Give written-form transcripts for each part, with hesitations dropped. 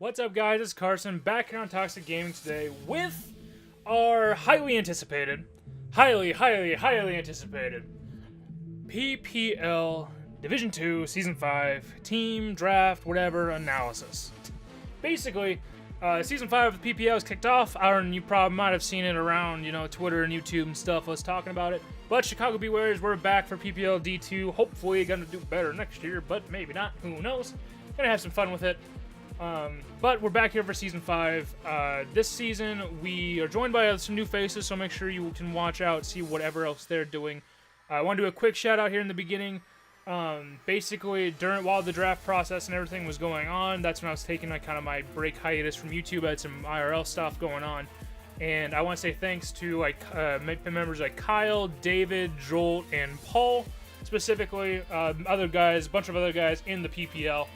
What's up, guys? It's Carson back here on Toxic Gaming today with our highly anticipated PPL Division 2 Season 5 Team Draft Whatever Analysis. Basically, Season 5 of the PPL is kicked off. You probably might have seen it around, Twitter and YouTube and stuff, us talking about it. But Chicago Bewears, we're back for PPL D2. Hopefully gonna do better next year, but maybe not. Who knows? Gonna have some fun with it. But we're back here for Season 5. This season, we are joined by some new faces, so make sure you can watch out, see whatever else they're doing. I want to do a quick shout out here in the beginning. Basically, while the draft process and everything was going on, that's when I was taking my break hiatus from YouTube. I had some IRL stuff going on. And I want to say thanks to members like Kyle, David, Jolt, and Paul, specifically, a bunch of other guys in the PPL.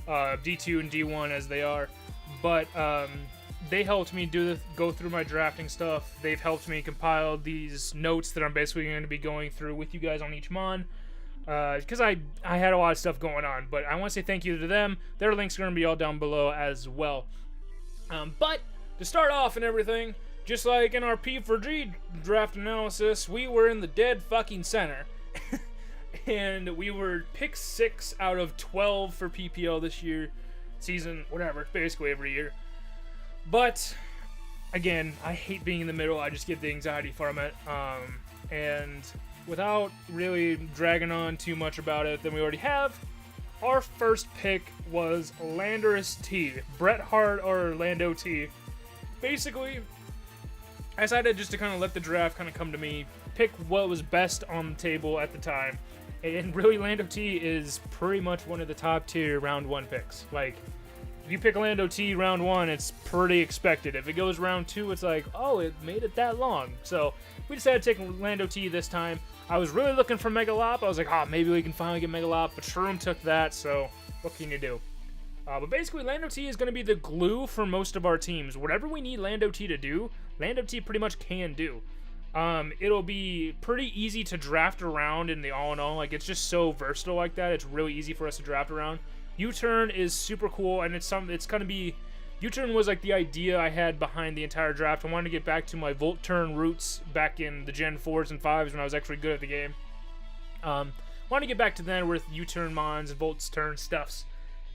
D2 and D1 as they are, but they helped me go through my drafting stuff. They've helped me compile these notes that I'm basically going to be going through with you guys on each mon, because I had a lot of stuff going on, but I want to say thank you to them. Their links are going to be all down below as well. But to start off and everything, just like in our P4G draft analysis, we were in the dead fucking center. And we were pick 6 out of 12 for PPL this year, season, whatever, it's basically every year. But, again, I hate being in the middle, I just get the anxiety from it. And without really dragging on too much about it than we already have, our first pick was Landorus T, Bret Hart or Lando T. Basically, I decided just to kind of let the draft kind of come to me, pick what was best on the table at the time. And really, Lando T is pretty much one of the top tier round 1 picks. Like, if you pick Lando T round 1, it's pretty expected. If it goes round 2, it's like, oh, it made it that long. So we decided to take Lando T this time. I was really looking for Megalop. I was like, maybe we can finally get Megalop. But Shroom took that, so what can you do? But basically, Lando T is going to be the glue for most of our teams. Whatever we need Lando T to do, Lando T pretty much can do. It'll be pretty easy to draft around in the all-in-all. Like, it's just so versatile like that. It's really easy for us to draft around. U-turn is super cool, and it's gonna be... U-turn was like the idea I had behind the entire draft. I wanted to get back to my Volt turn roots back in the Gen 4s and 5s when I was actually good at the game. Want to get back to then with U-turn mons and Volt's turn stuffs.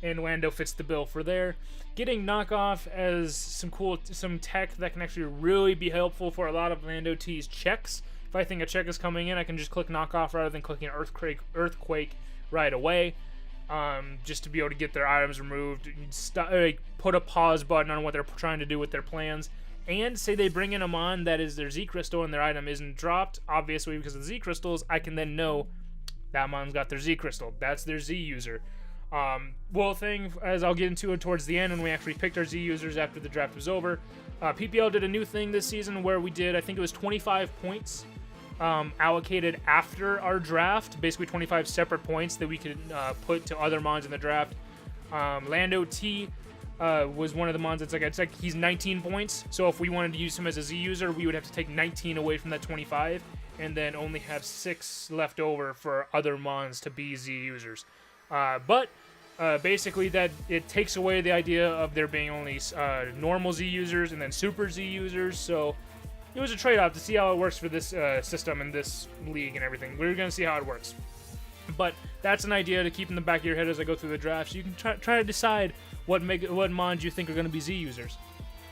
And Lando fits the bill for there. Getting knockoff as some tech that can actually really be helpful for a lot of Lando T's checks. If I think a check is coming in, I can just click knockoff rather than clicking earthquake right away. Just to be able to get their items removed, put a pause button on what they're trying to do with their plans. And say they bring in a mon that is their Z crystal and their item isn't dropped, obviously because of the Z crystals, I can then know that mon's got their Z crystal. That's their Z user. Thing, as I'll get into it towards the end when we actually picked our Z users after the draft was over. PPL did a new thing this season where we did, I think it was 25 points allocated after our draft, basically 25 separate points that we could put to other mons in the draft. Lando T was one of the mons that's it's like he's 19 points, so if we wanted to use him as a Z user, we would have to take 19 away from that 25, and then only have 6 left over for other mons to be Z users. Basically that it takes away the idea of there being only normal Z users and then super Z users, so it was a trade-off to see how it works for this system and this league and everything. We're going to see how it works. But that's an idea to keep in the back of your head as I go through the draft, so you can try to decide what mons you think are going to be Z users.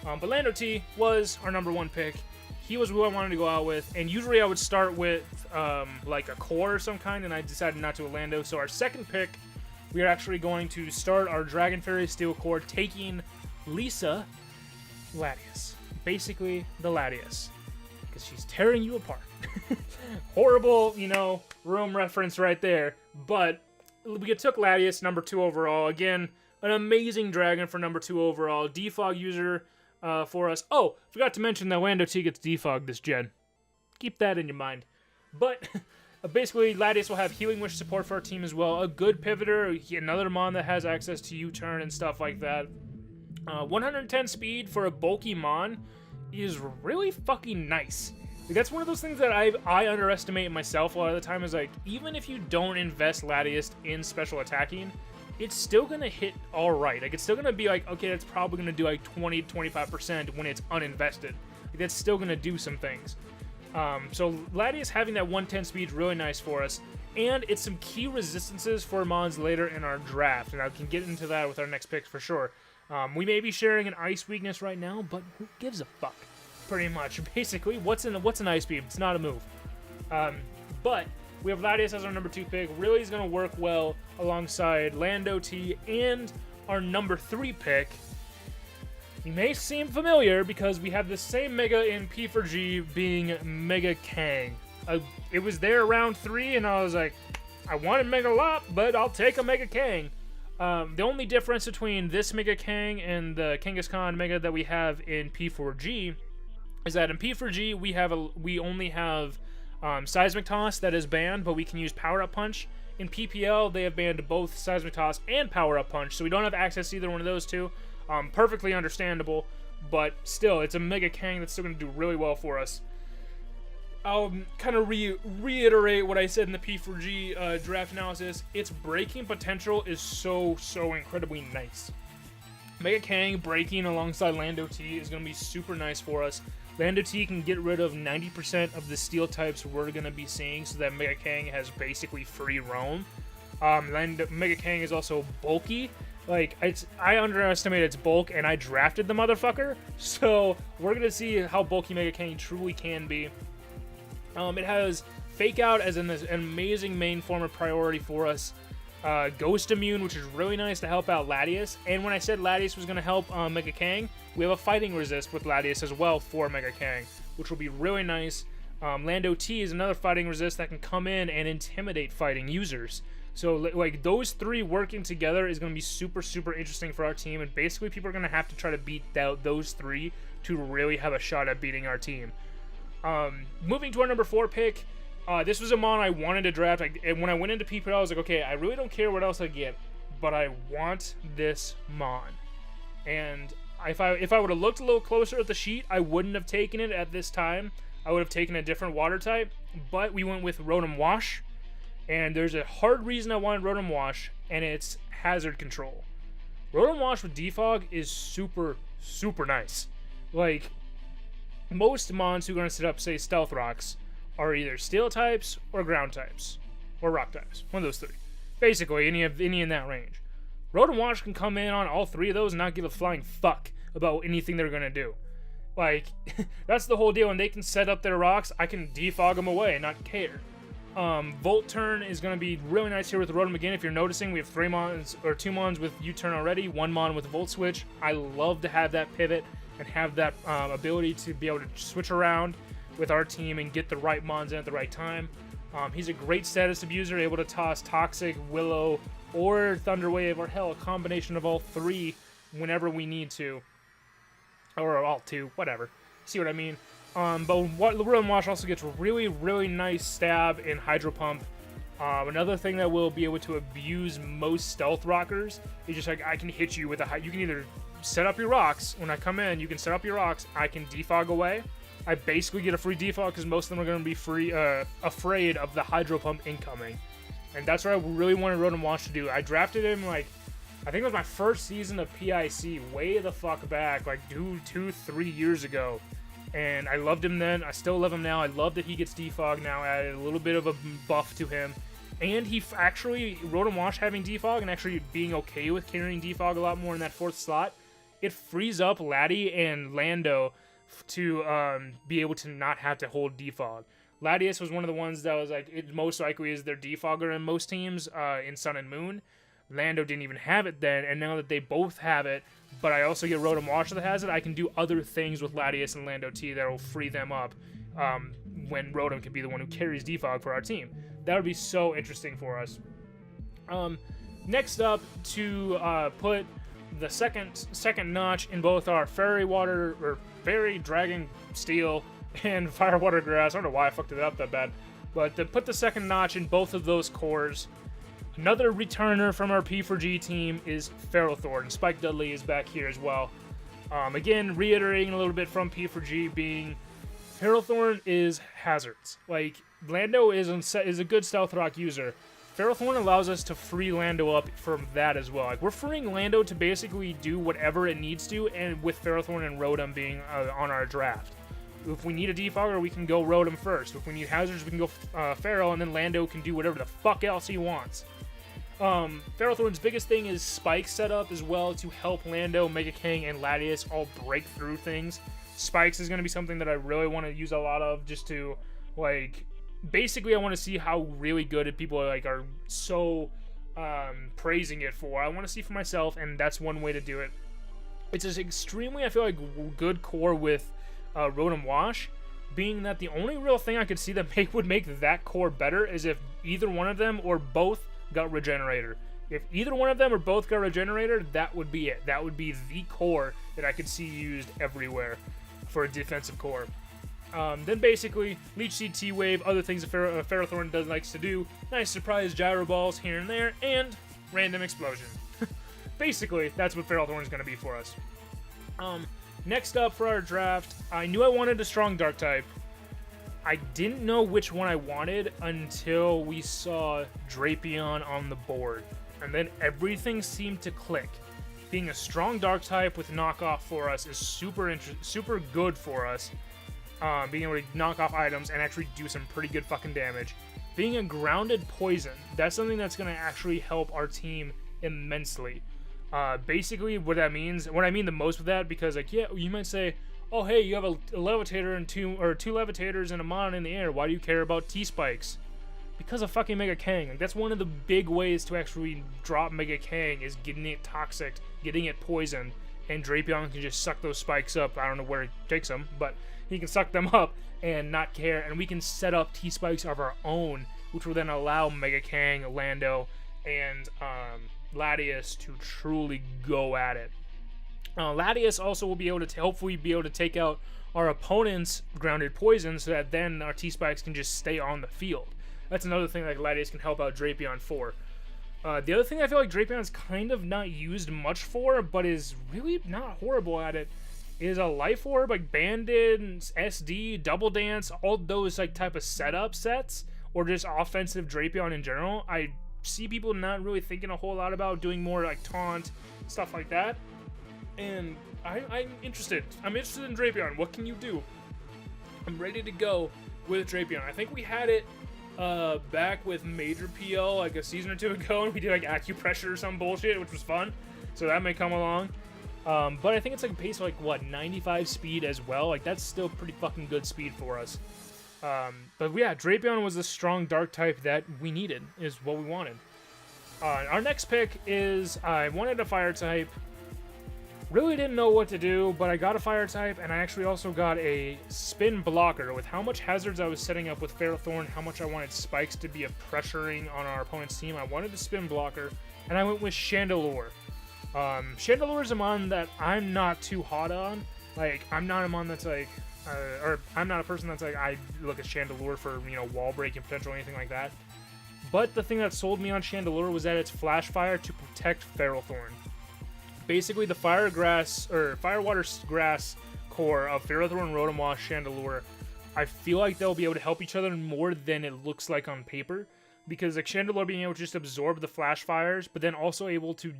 But Lando T was our number 1 pick. He was who I wanted to go out with, and usually I would start with like a core of some kind, and I decided not to with Lando. So our second pick, we are actually going to start our Dragon Fairy Steel Core, taking Lisa Latias. Basically, the Latias. Because she's tearing you apart. Horrible, room reference right there. But we took Latias, number 2 overall. Again, an amazing dragon for number 2 overall. Defog user for us. Oh, forgot to mention that Lando T gets defogged this gen. Keep that in your mind. But... basically, Latias will have Healing Wish support for our team as well. A good pivoter, another mon that has access to U-turn and stuff like that. 110 speed for a bulky mon is really fucking nice. Like, that's one of those things that I underestimate myself a lot of the time, is like, even if you don't invest Latias in special attacking, it's still going to hit all right. Like, it's still going to be like, okay, that's probably going to do like 20-25% when it's uninvested. Like, that's still going to do some things. So Latias having that 110 speed is really nice for us. And it's some key resistances for mons later in our draft. And I can get into that with our next picks for sure. We may be sharing an ice weakness right now, but who gives a fuck? Pretty much. Basically, what's an ice beam? It's not a move. But we have Latias as our number 2 pick. Really is going to work well alongside Lando T and our number 3 pick. He may seem familiar because we have the same Mega in P4G being Mega Kang. It was there round 3, and I was like, I wanted Mega Lop, but I'll take a Mega Kang. The only difference between this Mega Kang and the Kangaskhan Mega that we have in P4G is that in P4G we only have Seismic Toss that is banned, but we can use Power Up Punch. In PPL, they have banned both Seismic Toss and Power Up Punch, so we don't have access to either one of those two. Perfectly understandable, but still, it's a Mega Kang that's still going to do really well for us. I'll kind of reiterate what I said in the P4G draft analysis. Its breaking potential is so incredibly nice. Mega Kang breaking alongside Lando T is going to be super nice for us. Lando T can get rid of 90% of the steel types we're going to be seeing, so that Mega Kang has basically free roam. Mega Kang is also bulky. Like, I underestimated its bulk, and I drafted the motherfucker, so we're going to see how bulky Mega Kang truly can be. It has Fake Out as an amazing main form of priority for us. Ghost Immune, which is really nice to help out Latias. And when I said Latias was going to help Mega Kang, we have a Fighting Resist with Latias as well for Mega Kang, which will be really nice. Lando T is another Fighting Resist that can come in and intimidate fighting users. So, like, those 3 working together is going to be super interesting for our team. And basically, people are going to have to try to beat out those 3 to really have a shot at beating our team. Moving to our number 4 pick, this was a mon I wanted to draft. And when I went into PPL, I was like, okay, I really don't care what else I get, but I want this mon. And if I would have looked a little closer at the sheet, I wouldn't have taken it at this time. I would have taken a different water type, but we went with Rotom Wash. And there's a hard reason I wanted Rotom Wash, and it's hazard control. Rotom Wash with Defog is super nice. Like, most mons who are going to set up, say, Stealth Rocks are either Steel types or Ground types. Or Rock types. One of those 3. Basically, any in that range. Rotom Wash can come in on all 3 of those and not give a flying fuck about anything they're going to do. Like, that's the whole deal. When they can set up their rocks, I can defog them away and not care. Volt Turn is going to be really nice here with Rotom again. If you're noticing, we have 2 mons with U-Turn already, 1 mon with Volt Switch. I love to have that pivot and have that ability to be able to switch around with our team and get the right mons in at the right time. He's a great status abuser, able to toss Toxic, Willow, or Thunder Wave, or hell, a combination of all 3 whenever we need to. Or all 2, whatever. See what I mean? But Rotom Wash also gets really nice stab in Hydro Pump. Another thing that will be able to abuse most Stealth Rockers is just like, I can hit you with you can either set up your rocks. When I come in, you can set up your rocks. I can defog away. I basically get a free defog because most of them are going to be afraid of the Hydro Pump incoming. And that's what I really wanted Rotom Wash to do. I drafted him, like, I think it was my first season of PIC way the fuck back, like 2-3 years ago. And I loved him then. I still love him now. I love that he gets defog now. Added a little bit of a buff to him. And he actually, Rotom Wash having defog and actually being okay with carrying defog a lot more in that 4th slot, it frees up Laddie and Lando to be able to not have to hold defog. Latias was one of the ones that was like, it most likely is their defogger in most teams in Sun and Moon. Lando didn't even have it then, and now that they both have it, but I also get Rotom Wash that has it, I can do other things with Latias and Lando T that will free them up when Rotom can be the one who carries defog for our team. That would be so interesting for us. Next up, to put the second notch in both our Fairy Dragon Steel and Fire Water Grass. I don't know why I fucked it up that bad, but to put the second notch in both of those cores, another returner from our P4G team is Ferrothorn. Spike Dudley is back here as well. Again, reiterating a little bit from P4G, being Ferrothorn is hazards. Like, Lando is a good Stealth Rock user. Ferrothorn allows us to free Lando up from that as well. Like, we're freeing Lando to basically do whatever it needs to, and with Ferrothorn and Rotom being on our draft. If we need a defogger, we can go Rotom first. If we need hazards, we can go Ferro, and then Lando can do whatever the fuck else he wants. Ferrothorn's biggest thing is Spike setup as well to help Lando, Mega King, and Latias all break through things. Spikes is going to be something that I really want to use a lot of just to, like... Basically, I want to see how really good people are so praising it for. I want to see for myself, and that's one way to do it. It's just extremely, I feel like, good core with Rotom Wash, being that the only real thing I could see that would make that core better is if either one of them or both got Regenerator. If either one of them or both got Regenerator, that would be it. That would be the core that I could see used everywhere for a defensive core. Then basically, Leech Seed, T-Wave, other things that Ferrothorn likes to do, nice surprise Gyro Balls here and there, and random explosion. Basically, that's what Ferrothorn is going to be for us. Next up for our draft, I knew I wanted a strong Dark type. I didn't know which one I wanted until we saw Drapion on the board, and then everything seemed to click. Being a strong Dark type with knockoff for us is super good for us. Being able to knock off items and actually do some pretty good fucking damage. Being a grounded poison, that's something that's going to actually help our team immensely. Basically, what that means, what I mean the most with that, because, like, yeah, you might say, oh, hey, you have a Levitator and two Levitators and a Mon in the air. Why do you care about T-Spikes? Because of fucking Mega Kang. Like, that's one of the big ways to actually drop Mega Kang, is getting it toxic, getting it poisoned, and Drapion can just suck those spikes up. I don't know where it takes them, but he can suck them up and not care, and we can set up T-Spikes of our own, which will then allow Mega Kang, Lando, and Latias to truly go at it. Latias also will be able to hopefully be able to take out our opponent's grounded poison, so that then our T-Spikes can just stay on the field. That's another thing that Latias can help out Drapion for. The other thing I feel like Drapion's kind of not used much for, but is really not horrible at it, is a Life Orb, like Banded, SD, Double Dance, all those like type of setup sets, or just offensive Drapion in general. I see people not really thinking a whole lot about doing more like Taunt, stuff like that. And I'm interested. I'm interested in Drapion. What can you do? I'm ready to go with Drapion. I think we had it back with Major PL like a season or two ago, and we did like acupressure or some bullshit, which was fun. So that may come along. But I think it's like a pace of like, what, 95 speed as well? Like, that's still pretty fucking good speed for us. But yeah, Drapion was the strong Dark type that we needed, is what we wanted. Our next pick is, I wanted a Fire type. Really didn't know what to do, but I got a Fire type, and I actually also got a Spin Blocker. With how much hazards I was setting up with Ferrothorn, how much I wanted Spikes to be a pressuring on our opponent's team, I wanted the Spin Blocker, and I went with Chandelure. Chandelure is a mon that I'm not too hot on. Like, I'm not a mon that's like, or I'm not a person that's like, I look at Chandelure for, you know, wall breaking potential or anything like that. But the thing that sold me on Chandelure was that it's Flash Fire to protect Ferrothorn. Basically, the Fire Water Grass core of Ferrothorn, Rotom Wash, Chandelure, I feel like they'll be able to help each other more than it looks like on paper. Because like Chandelure being able to just absorb the Flash Fires, but then also able to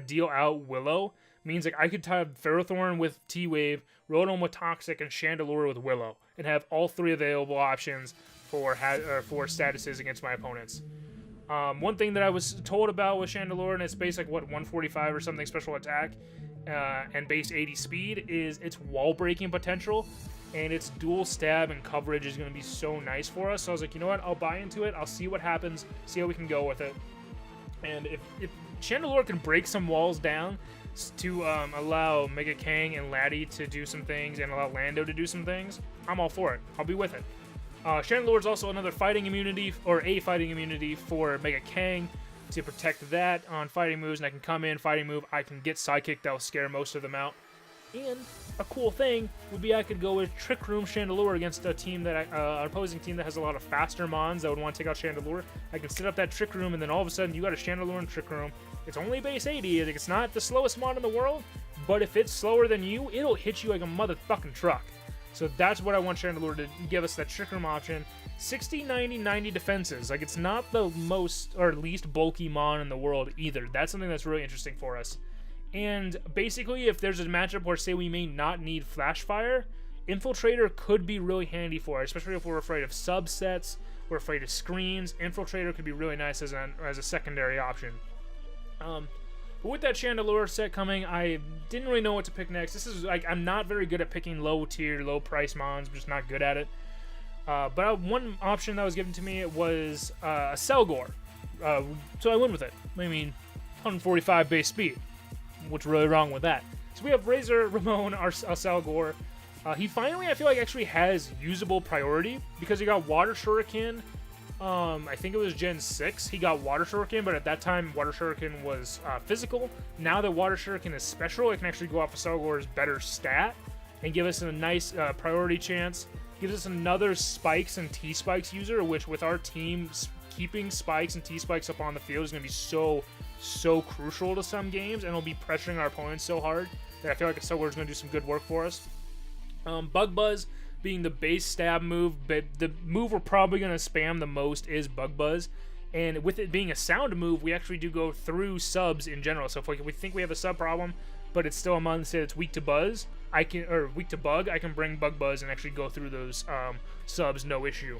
deal out Willow, means like I could have Ferrothorn with T-Wave, Rotom with Toxic, and Chandelure with Willow, and have all three available options for statuses against my opponents. One thing that I was told about with Chandelure, and it's base like what, 145 or something special attack, and base 80 speed, is its wall breaking potential. And its dual stab and coverage is going to be so nice for us. So I was like, you know what? I'll buy into it. I'll see what happens. See how we can go with it. And if Chandelure can break some walls down to allow Mega Kang and Laddie to do some things and allow Lando to do some things, I'm all for it. I'll be with it. Chandelure is also another fighting immunity, or a fighting immunity for Mega Kang to protect that on fighting moves. And I can come in, fighting move. I can get Psychic. That will scare most of them out. And a cool thing would be I could go with Trick Room Chandelure against a team that an opposing team that has a lot of faster mons that would want to take out Chandelure. I can set up that Trick Room, and then all of a sudden you got a Chandelure and Trick Room. It's only base 80. It's not the slowest mon in the world, but if it's slower than you, it'll hit you like a motherfucking truck. So that's what I want Chandelure to give us, that Trick Room option. 60, 90, 90 defenses. Like, it's not the most or least bulky mon in the world either. That's something that's really interesting for us. And basically, if there's a matchup where, say, we may not need Flash Fire, Infiltrator could be really handy for us, especially if we're afraid of subsets, we're afraid of screens. Infiltrator could be really nice as a secondary option. But with that Chandelure set coming, I didn't really know what to pick next. This is, like, I'm not very good at picking low-tier, low-price mons. I'm just not good at it. But one option that was given to me was a Selgor. So I went with it. I mean, 145 base speed. What's really wrong with that? So we have Razor Ramon, our Selgor. He finally, I feel like, actually has usable priority because he got Water Shuriken. I think it was Gen 6. He got Water Shuriken, but at that time, Water Shuriken was physical. Now that Water Shuriken is special, it can actually go off of Selgor's better stat and give us a nice priority chance. Gives us another Spikes and T-Spikes user, which with our team, keeping Spikes and T-Spikes up on the field is going to be so crucial to some games, and it'll be pressuring our opponents so hard that I feel like Selgor is going to do some good work for us. Bug Buzz being the base stab move, but the move we're probably going to spam the most is Bug Buzz. And with it being a sound move, we actually do go through subs in general. So if we think we have a sub problem, but it's still a mon that's weak to buzz, weak to bug, I can bring Bug Buzz and actually go through those subs, no issue.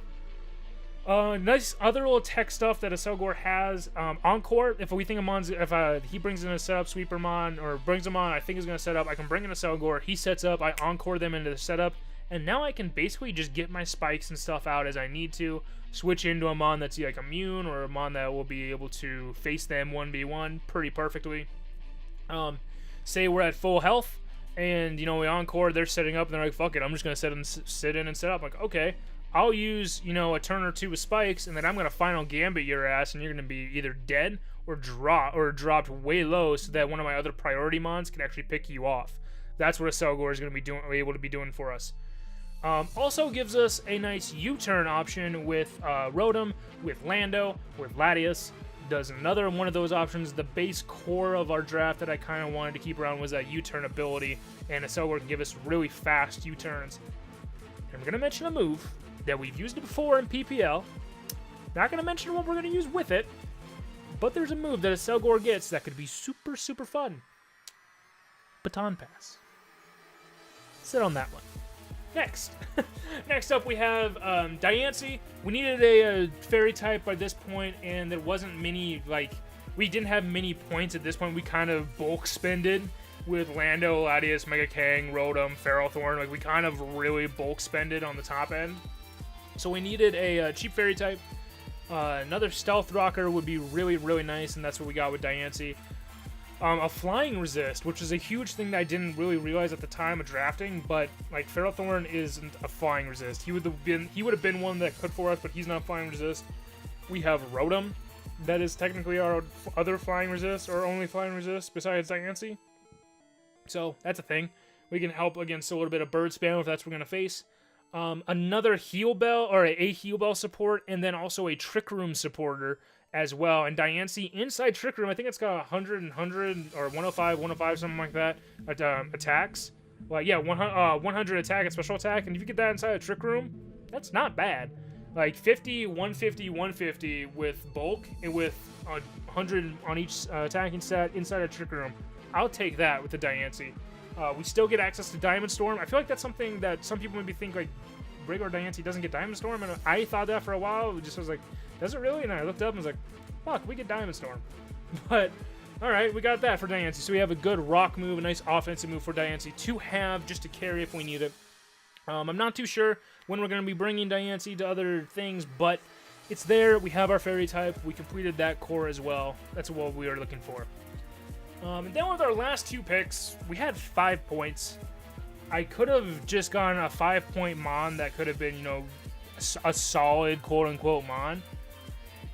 Nice other little tech stuff that a Selgor has. Encore, if we think a mon's, if he brings in a setup sweeper mon, or brings them on, I think he's going to set up, I can bring in a Selgor, he sets up, I Encore them into the setup, and now I can basically just get my spikes and stuff out as I need to, switch into a mon that's like immune, or a mon that will be able to face them 1v1 pretty perfectly. Say we're at full health, and, you know, we Encore, they're setting up, and they're like, fuck it, I'm just going to sit in and set up. Like, okay, I'll use, you know, a turn or two with spikes, and then I'm going to final gambit your ass, and you're going to be either dead or dropped way low so that one of my other priority mons can actually pick you off. That's what a Selgor is going to be able to be doing for us. Also gives us a nice U-turn option with Rotom, with Lando, with Latias. Does another one of those options. The base core of our draft that I kind of wanted to keep around was that U-turn ability, and a Selgor can give us really fast U-turns. And I'm going to mention a move that we've used it before in PPL. Not going to mention what we're going to use with it, but there's a move that a Selgor gets that could be super, super fun. Baton Pass. Sit on that one. Next up we have Diancie. We needed a fairy type by this point, and there wasn't many, we didn't have many points at this point. We kind of bulk spended with Lando, Latias, Mega Kang, Rotom, Ferrothorn. Like, we kind of really bulk spended on the top end. So we needed a cheap fairy type. Another Stealth Rocker would be really, really nice, and that's what we got with Diancie. A Flying Resist, which is a huge thing that I didn't really realize at the time of drafting, but like Ferrothorn isn't a Flying Resist. He would have been one that could for us, but he's not Flying Resist. We have Rotom, that is technically our other Flying Resist, or only Flying Resist besides Diancie. So that's a thing. We can help against a little bit of bird spam if that's what we're gonna face. Another Heal Bell, or a Heal Bell support, and then also a Trick Room supporter as well. And Diancie inside Trick Room, I think it's got 100 or 105, something like that, attacks. Well, yeah, 100 attack and special attack, and if you get that inside a Trick Room, that's not bad. Like 50, 150, 150 with bulk, and with 100 on each attacking stat inside a Trick Room. I'll take that with the Diancie. We still get access to Diamond Storm. I feel like that's something that some people maybe think, like, regular Diancie doesn't get Diamond Storm, and I thought that for a while. It just was like, does it really? And I looked up and was like, fuck, we get Diamond Storm. But, alright, we got that for Diancie. So we have a good rock move, a nice offensive move for Diancie to have just to carry if we need it. I'm not too sure when we're going to be bringing Diancie to other things, but it's there. We have our fairy type. We completed that core as well. That's what we were looking for. And then with our last two picks, we had 5 points. I could have just gone a 5-point mon that could have been, you know, a solid quote-unquote mon.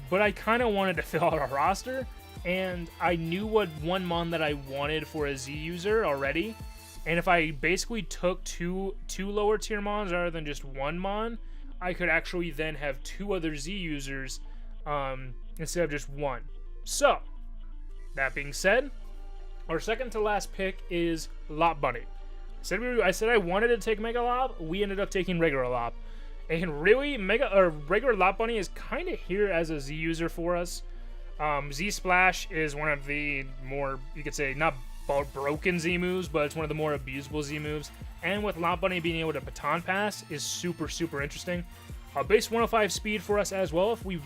But I kind of wanted to fill out our roster, and I knew what one mon that I wanted for a Z user already. And if I basically took two lower tier mons rather than just one mon, I could actually then have 2 other Z users instead of just one. So, that being said, our second to last pick is Lot Bunny. I said I wanted to take Mega Lob. We ended up taking regular Lob. And really, regular Lot Bunny is kind of here as a Z user for us. Z Splash is one of the more, you could say, not broken Z moves, but it's one of the more abusable Z moves. And with Lot Bunny being able to baton pass is super, super interesting. Base 105 speed for us as well. If we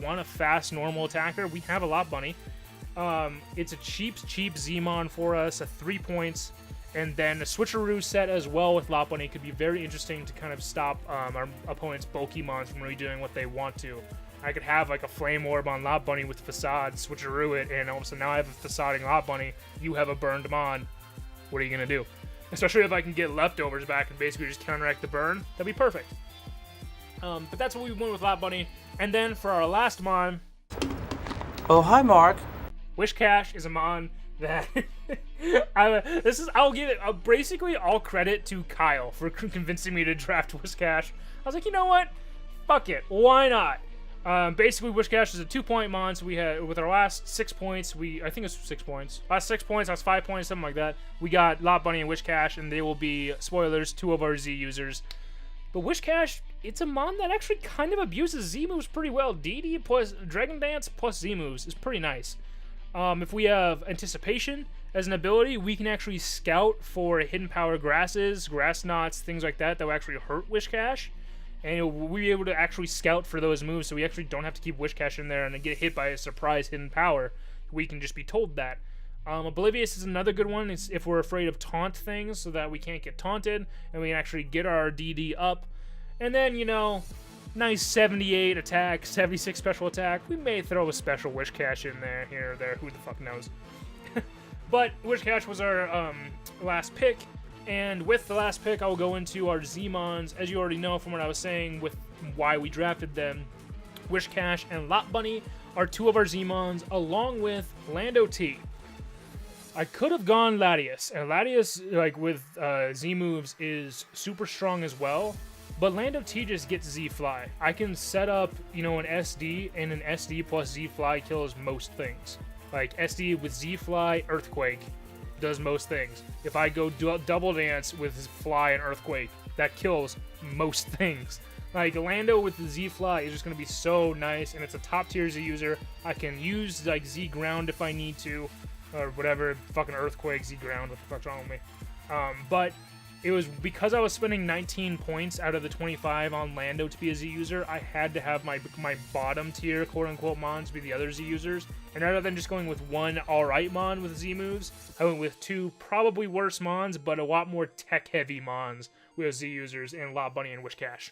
want a fast normal attacker, we have a Lot Bunny. It's a cheap Z-Mon for us, 3 points. And then a switcheroo set as well with Lot Bunny could be very interesting to kind of stop our opponent's bulky mons from really doing what they want to. I could have like a Flame Orb on Lot Bunny with Facade, switcheroo it, and all of a sudden now I have a Facading Lot Bunny, you have a burned mon. What are you going to do? Especially if I can get leftovers back and basically just counteract the burn, that'd be perfect. But that's what we went with Lot Bunny. And then for our last mon... Oh, hi, Mark. Wish Cash is a mon that... I'll give it basically all credit to Kyle for convincing me to draft Wish Cash. I was like, you know what? Fuck it. Why not? Basically, Wish Cash is a 2-point mon, so we had, with our last 6 points, I think it's 6 points. Last 6 points, last 5 points, something like that. We got Lot Bunny and Wish Cash, and they will be, spoilers, 2 of our Z users. But Wish Cash, it's a mon that actually kind of abuses Z moves pretty well. DD plus Dragon Dance plus Z moves is pretty nice. If we have Anticipation as an ability, we can actually scout for hidden power grasses, grass knots, things like that will actually hurt Wish Cash. And we'll be able to actually scout for those moves, so we actually don't have to keep Wish Cash in there and get hit by a surprise hidden power. We can just be told that. Oblivious is another good one. It's if we're afraid of taunt things so that we can't get taunted, and we can actually get our DD up. And then, nice 78 attack, 76 special attack. We may throw a special Wish Cash in there, here or there. Who the fuck knows? But Wish Cash was our last pick. And with the last pick, I will go into our Z-Mons. As you already know from what I was saying with why we drafted them, Wish Cash and Lot Bunny are 2 of our Z-Mons, along with Lando T. I could have gone Latias, and Latias, like with Z moves, is super strong as well. But Lando T just gets Z Fly. I can set up, an SD, and an SD plus Z Fly kills most things. Like SD with Z Fly, Earthquake does most things. If I go double dance with Fly and Earthquake, that kills most things. Like Lando with the Z Fly is just going to be so nice, and it's a top tier Z user. I can use like Z Ground if I need to, or whatever, fucking Earthquake, Z Ground, what the fuck's wrong with me? But it was because I was spending 19 points out of the 25 on Lando to be a Z user, I had to have my bottom tier, quote-unquote, mons be the other Z users. And rather than just going with one alright mon with Z moves, I went with 2 probably worse mons, but a lot more tech-heavy mons with Z users in Lot Bunny and Wish Cash.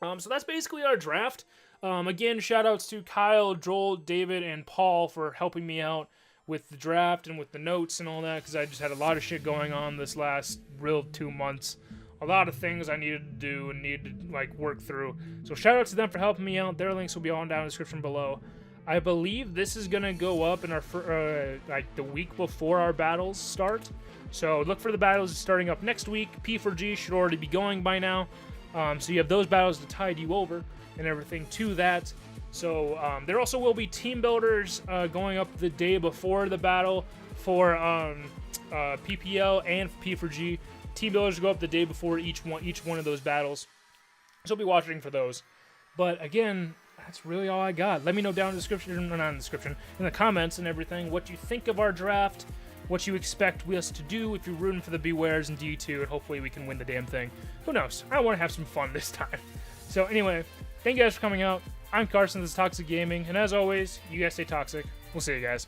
So that's basically our draft. Again, shout-outs to Kyle, Joel, David, and Paul for helping me out with the draft and with the notes and all that, because I just had a lot of shit going on this last real 2 months. A lot of things I needed to do and needed to work through. So shout out to them for helping me out. Their links will be all down in the description below. I believe this is gonna go up in our the week before our battles start. So look for the battles starting up next week. P4G should already be going by now. So you have those battles to tide you over and everything to that. So there also will be team builders going up the day before the battle for PPL and P4G. Team builders go up the day before each one of those battles. So I'll be watching for those. But again, that's really all I got. Let me know down in the description, not in the description, in the comments and everything, what you think of our draft, what you expect us to do if you're rooting for the Bewears in D2, and hopefully we can win the damn thing. Who knows? I want to have some fun this time. So anyway, thank you guys for coming out. I'm Carson, this is Toxic Gaming, and as always, you guys stay toxic. We'll see you guys.